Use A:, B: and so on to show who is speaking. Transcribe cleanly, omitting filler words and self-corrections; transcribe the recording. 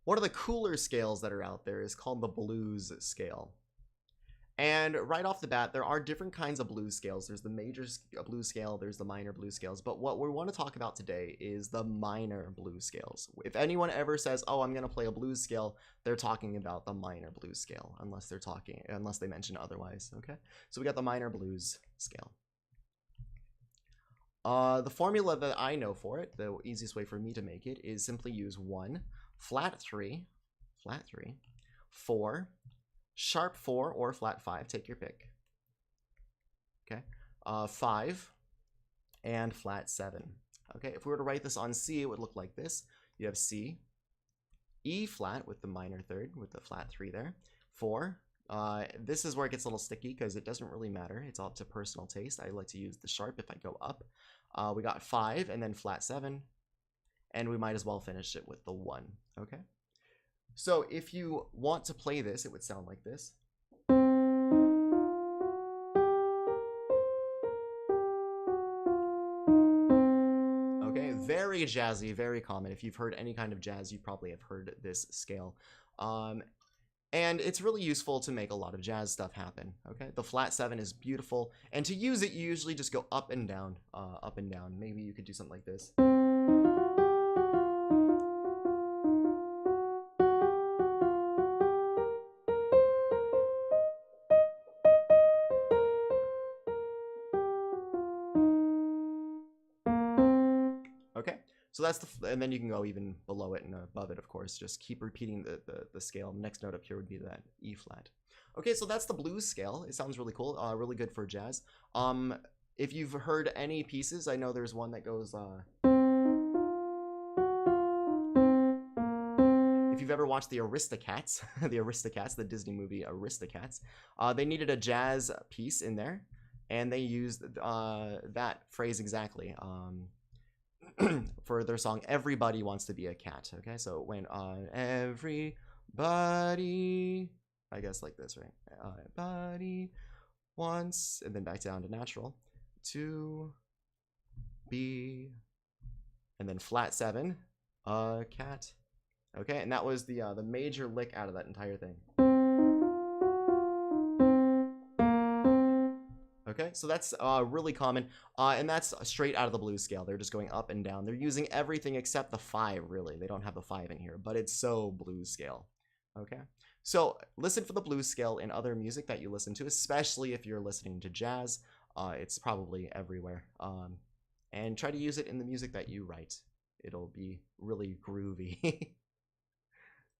A: One of the cooler scales that are out there is called the blues scale. And right off the bat, there are different kinds of blues scales. There's the major blues scale, there's the minor blues scales. But what we want to talk about today is the minor blues scales. If anyone ever says, oh, I'm going to play a blues scale, they're talking about the minor blues scale, unless they mention otherwise, okay? So we got the minor blues scale. The formula that I know for it, the easiest way for me to make it, is simply use 1, flat 3, 4, sharp 4 or flat 5, take your pick. Okay, 5 and flat 7. Okay, if we were to write this on C, it would look like this. You have C, E flat with the minor third with the flat 3 there, 4. This is where it gets a little sticky because it doesn't really matter. It's all up to personal taste. I like to use the sharp if I go up. We got 5 and then flat 7, and we might as well finish it with the 1. Okay. So if you want to play this, it would sound like this. Okay, very jazzy, very common. If you've heard any kind of jazz, you probably have heard this scale. And it's really useful to make a lot of jazz stuff happen, okay? The flat 7 is beautiful, and to use it, you usually just go up and down, up and down. Maybe you could do something like this. Okay, so that's and then you can go even below it and above it, of course. Just keep repeating the scale. The next note up here would be that E flat. Okay, so that's the blues scale. It sounds really cool, really good for jazz. If you've heard any pieces, I know there's one that goes. If you've ever watched the Aristocats, the Disney movie Aristocats, they needed a jazz piece in there, and they used that phrase exactly. For their song Everybody Wants to Be a Cat. Okay, so it went on everybody, I guess like this, right? Everybody wants, and then back down to natural, to be, and then flat 7, a cat. Okay, and that was the major lick out of that entire thing. Okay, so that's really common, and that's straight out of the blues scale. They're just going up and down. They're using everything except the 5, really. They don't have the 5 in here, but it's so blues scale. Okay, so listen for the blues scale in other music that you listen to, especially if you're listening to jazz. It's probably everywhere, and try to use it in the music that you write. It'll be really groovy.